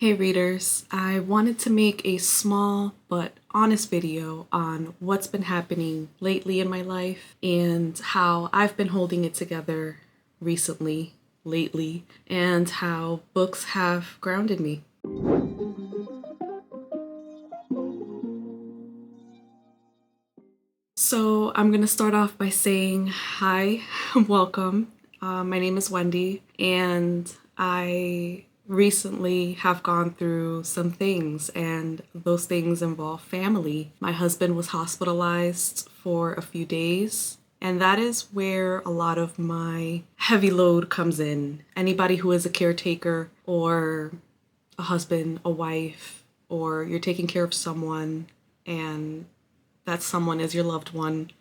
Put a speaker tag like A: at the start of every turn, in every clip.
A: Hey readers, I wanted to make a small but honest video on what's been happening lately in my life and how I've been holding it together recently, lately, and how books have grounded me. So I'm gonna start off by saying hi, welcome. My name is Wendy, and I recently have gone through some things, and those things involve family. My husband was hospitalized for a few days, and that is where a lot of my heavy load comes in. Anybody who is a caretaker or a husband, a wife, or you're taking care of someone and that someone is your loved one,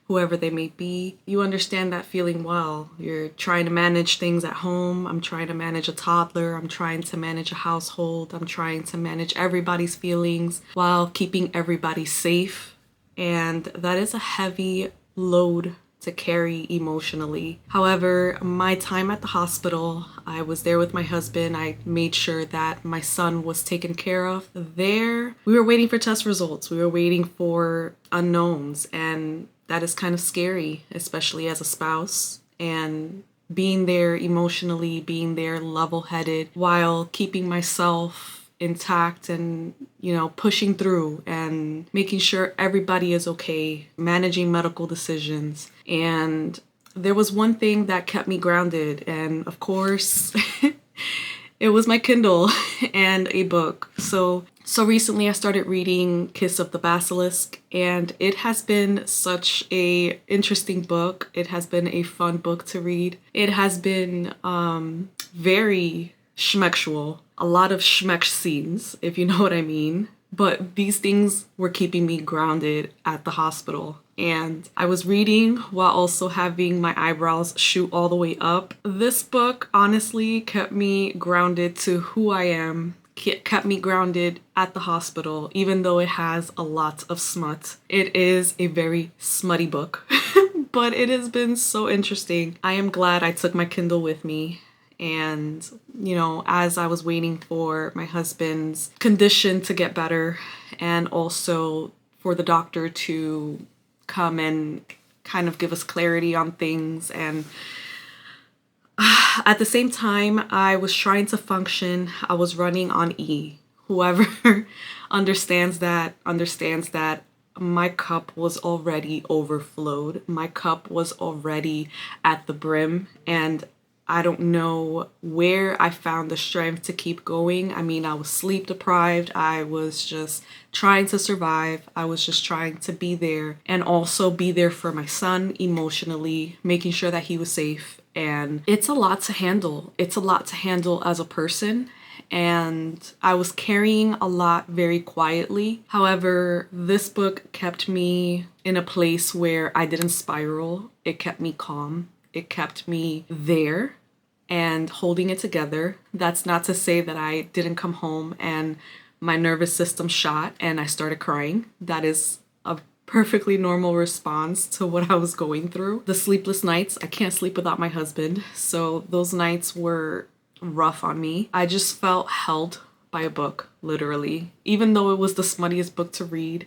A: whoever they may be, you understand that feeling well. You're trying to manage things at home. I'm trying to manage a toddler. I'm trying to manage a household. I'm trying to manage everybody's feelings while keeping everybody safe. And that is a heavy load to carry emotionally. However, my time at the hospital, I was there with my husband. I made sure that my son was taken care of. There, we were waiting for test results. We were waiting for unknowns, and that is kind of scary, especially as a spouse. And being there emotionally, being there level-headed while keeping myself intact and pushing through and making sure everybody is okay, managing medical decisions. And there was one thing that kept me grounded, and of course it was my Kindle and a book. So recently I started reading Kiss of the Basilisk, and it has been such a interesting book. It has been a fun book to read. It has been very schmexual, a lot of schmeck scenes, if you know what I mean. But these things were keeping me grounded at the hospital. And I was reading while also having my eyebrows shoot all the way up. This book honestly kept me grounded to who I am, kept me grounded at the hospital, even though it has a lot of smut. It is a very smutty book, but it has been so interesting. I am glad I took my Kindle with me. And, as I was waiting for my husband's condition to get better and also for the doctor to come and kind of give us clarity on things. And at the same time, I was trying to function. I was running on E. Whoever understands that my cup was already overflowed. My cup was already at the brim, and I don't know where I found the strength to keep going. I mean, I was sleep deprived. I was just trying to survive. I was just trying to be there and also be there for my son emotionally, making sure that he was safe. And it's a lot to handle. It's a lot to handle as a person. And I was carrying a lot very quietly. However, this book kept me in a place where I didn't spiral. It kept me calm. It kept me there and holding it together. That's not to say that I didn't come home and my nervous system shot and I started crying. That is a perfectly normal response to what I was going through. The sleepless nights, I can't sleep without my husband. So those nights were rough on me. I just felt held by a book, literally. Even though it was the smuttiest book to read,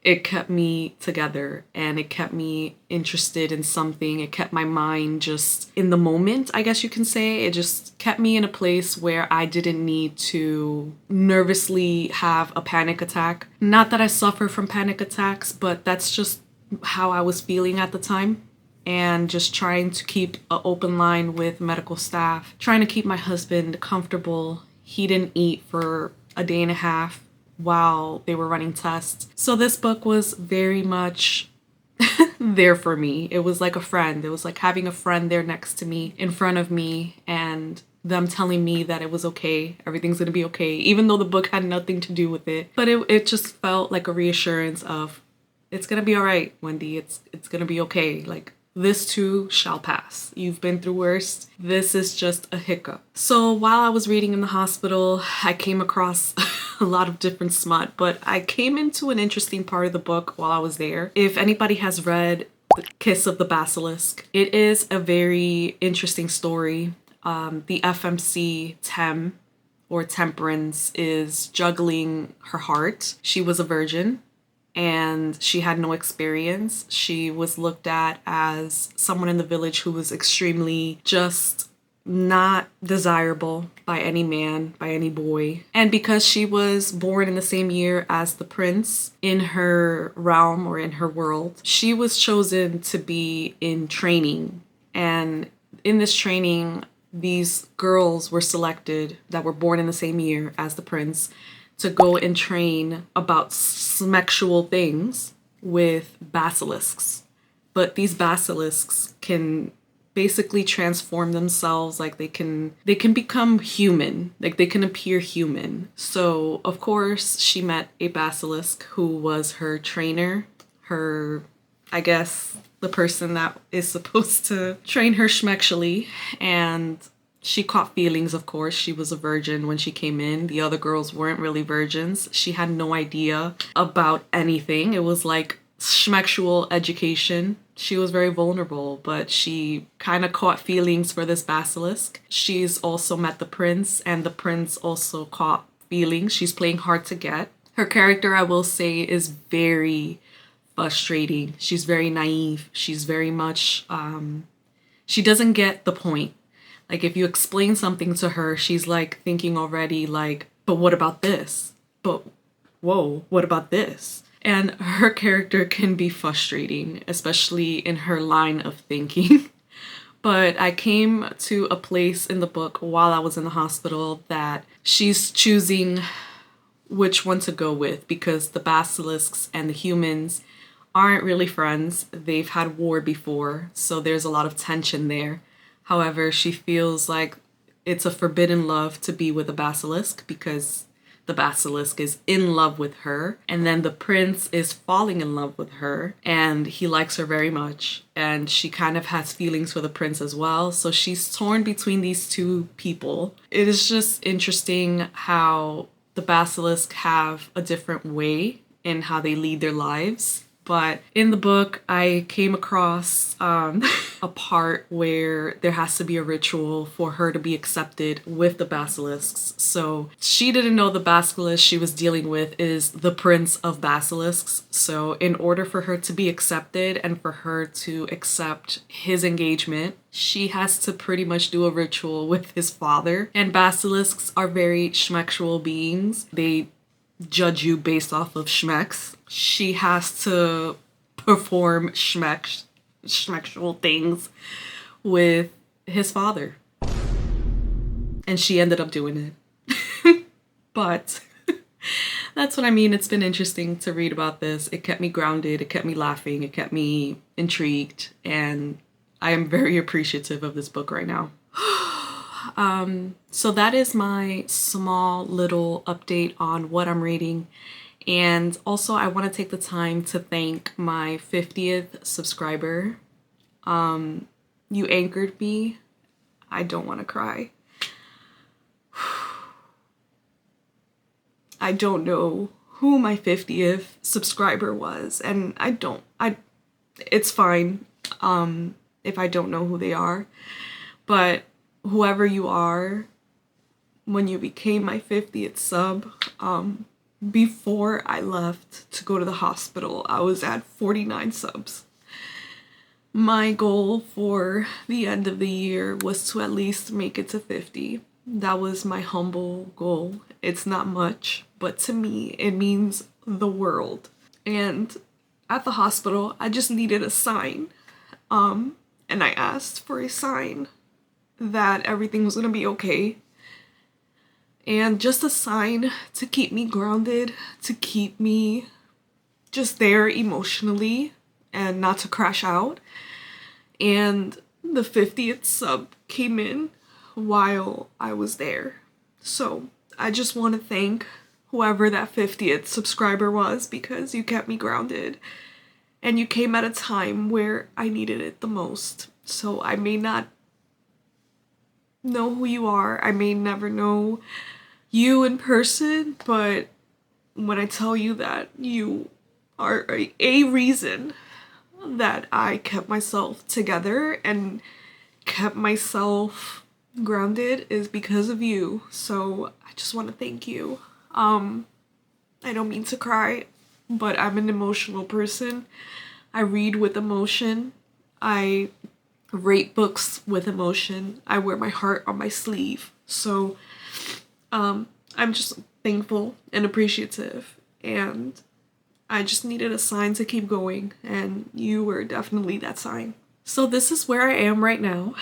A: it kept me together and it kept me interested in something. It kept my mind just in the moment, I guess you can say. It just kept me in a place where I didn't need to nervously have a panic attack. Not that I suffer from panic attacks, but that's just how I was feeling at the time. And just trying to keep an open line with medical staff, trying to keep my husband comfortable. He didn't eat for a day and a half while they were running tests. So this book was very much there for me. It was like a friend. It was like having a friend there next to me, in front of me, and them telling me that it was okay, everything's gonna be okay, even though the book had nothing to do with it. But it just felt like a reassurance of, it's gonna be all right, Wendy. It's gonna be okay. Like, this too shall pass. You've been through worse. This is just a hiccup. So while I was reading in the hospital, I came across a lot of different smut, but I came into an interesting part of the book while I was there. If anybody has read The Kiss of the Basilisk, it is a very interesting story. The FMC Tem or temperance is juggling her heart. She was a virgin and she had no experience. She was looked at as someone in the village who was extremely just not desirable by any man, by any boy. And because she was born in the same year as the prince in her realm or in her world, she was chosen to be in training. And in this training, these girls were selected that were born in the same year as the prince to go and train about sexual things with basilisks. But these basilisks can basically transform themselves, like they can become human, like they can appear human. So of course she met a basilisk who was her trainer, her, I guess, the person that is supposed to train her schmexually, and she caught feelings, of course. She was a virgin when she came in. The other girls weren't really virgins. She had no idea about anything. It was like schmexual education. She was very vulnerable, but she kind of caught feelings for this basilisk. She's also met the prince, and the prince also caught feelings. She's playing hard to get. Her character, I will say, is very frustrating. She's very naive. She's very much, she doesn't get the point. Like if you explain something to her, she's like thinking already like, but what about this? But whoa, what about this? And her character can be frustrating, especially in her line of thinking. But I came to a place in the book while I was in the hospital that she's choosing which one to go with, because the basilisks and the humans aren't really friends. They've had war before, so there's a lot of tension there. However, she feels like it's a forbidden love to be with a basilisk because the basilisk is in love with her, and then the prince is falling in love with her and he likes her very much, and she kind of has feelings for the prince as well. So she's torn between these two people. It is just interesting how the basilisk have a different way in how they lead their lives. But in the book, I came across a part where there has to be a ritual for her to be accepted with the basilisks. So she didn't know the basilisk she was dealing with is the prince of basilisks. So in order for her to be accepted and for her to accept his engagement, she has to pretty much do a ritual with his father. And basilisks are very schmexual beings. They judge you based off of schmex. She has to perform schmexual things with his father. And she ended up doing it. But that's what I mean. It's been interesting to read about this. It kept me grounded. It kept me laughing. It kept me intrigued. And I am very appreciative of this book right now. So that is my small little update on what I'm reading. And also I want to take the time to thank my 50th subscriber. You anchored me. I don't want to cry. I don't know who my 50th subscriber was, and it's fine if I don't know who they are, but whoever you are, when you became my 50th sub, before I left to go to the hospital, I was at 49 subs. My goal for the end of the year was to at least make it to 50. That was my humble goal. It's not much, but to me, it means the world. And at the hospital, I just needed a sign. And I asked for a sign that everything was gonna be okay. And just a sign to keep me grounded, to keep me just there emotionally and not to crash out. And the 50th sub came in while I was there. So I just want to thank whoever that 50th subscriber was, because you kept me grounded and you came at a time where I needed it the most. So I may not know who you are, I may never know you in person, but when I tell you that you are a reason that I kept myself together and kept myself grounded is because of you. So I just want to thank you. I don't mean to cry, but I'm an emotional person. I read with emotion. I rate books with emotion. I wear my heart on my sleeve. So I'm just thankful and appreciative, and I just needed a sign to keep going, and you were definitely that sign. So this is where I am right now.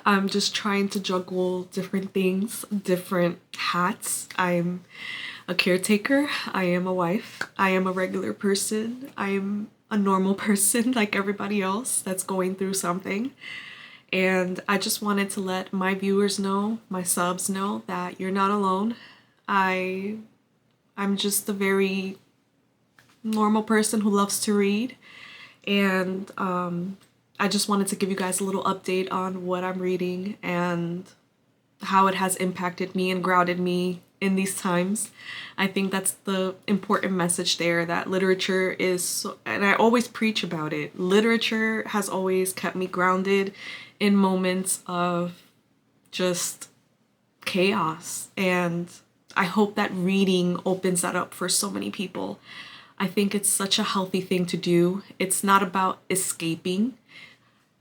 A: I'm just trying to juggle different things, different hats. I'm a caretaker, I am a wife, I am a regular person, I am a normal person like everybody else that's going through something. And I just wanted to let my viewers know, my subs know, that you're not alone. I I'm just a very normal person who loves to read, and I just wanted to give you guys a little update on what I'm reading and how it has impacted me and grounded me in these times. I think that's the important message there, that literature is so, and I always preach about it, literature has always kept me grounded in moments of just chaos, and I hope that reading opens that up for so many people. I think it's such a healthy thing to do. It's not about escaping.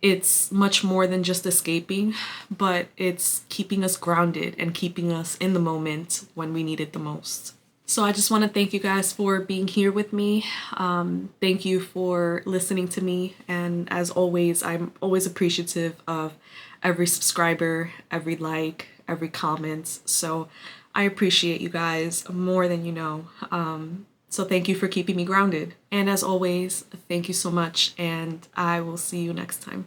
A: It's much more than just escaping, but it's keeping us grounded and keeping us in the moment when we need it the most. So I just want to thank you guys for being here with me. Thank you for listening to me. And as always, I'm always appreciative of every subscriber, every like, every comment. So I appreciate you guys more than you know. So thank you for keeping me grounded. And as always, thank you so much, and I will see you next time.